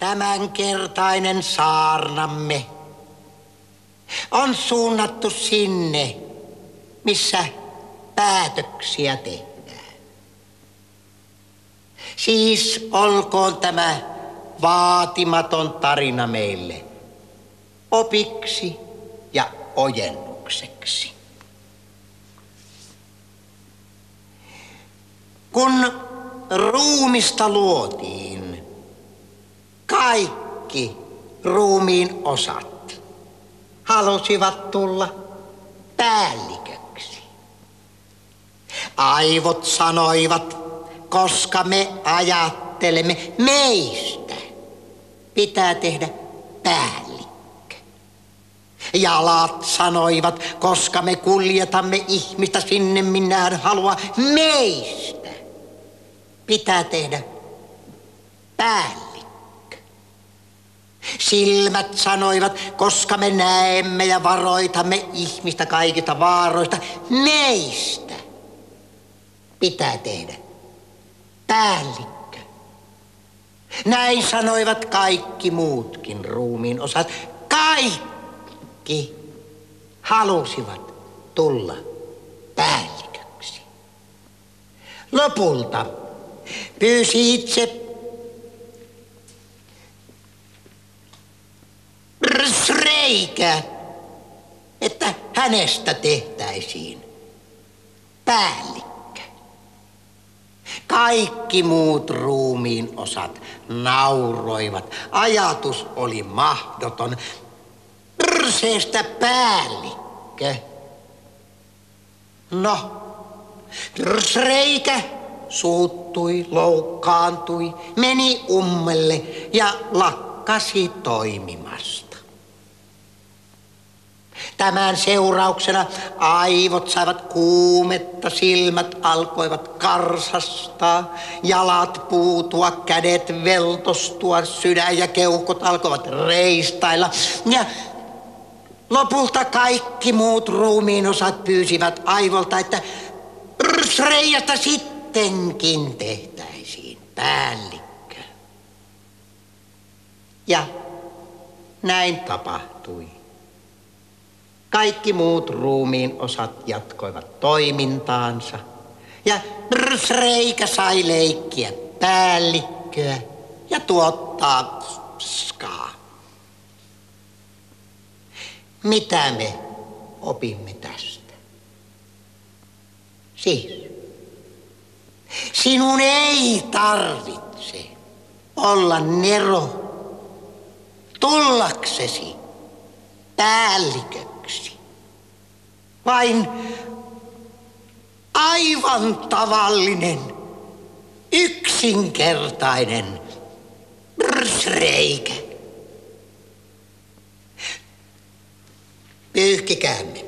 Tämänkertainen saarnamme on suunnattu sinne, missä päätöksiä tehdään. Siis olkoon tämä vaatimaton tarina meille opiksi ja ojennukseksi. Kun ruumista luotiin, kaikki ruumiin osat halusivat tulla päälliköksi. Aivot sanoivat, koska me ajattelemme, meistä pitää tehdä päällikkö. Jalat sanoivat, koska me kuljetamme ihmistä sinne, minne hän haluaa, meistä pitää tehdä päällikkö. Silmät sanoivat, koska me näemme ja varoitamme ihmistä kaikista vaaroista, meistä pitää tehdä päällikkö. Näin sanoivat kaikki muutkin ruumiin osat. Kaikki halusivat tulla päälliköksi. Lopulta pyysi itse Reikä, että hänestä tehtäisiin päällikkö. Kaikki muut ruumiin osat nauroivat. Ajatus oli mahdoton. Perseestä päällikkö. No, Reikä suuttui, loukkaantui, meni ummelle ja lakkasi toimimasta. Tämän seurauksena aivot saivat kuumetta, silmät alkoivat karsastaa, jalat puutua, kädet veltostua, sydän ja keuhkot alkoivat reistailla. Ja lopulta kaikki muut ruumiin osat pyysivät aivolta, että Reijasta sittenkin tehtäisiin päällikkö. Ja näin tapahtui. Kaikki muut ruumiin osat jatkoivat toimintaansa ja Reikä sai leikkiä päällikköä ja tuottaa skaa. Mitä me opimme tästä? Siis, sinun ei tarvitse olla nero tullaksesi päälliköksi. Vain aivan tavallinen, yksinkertainen Reikä. Pyyhkikäämme.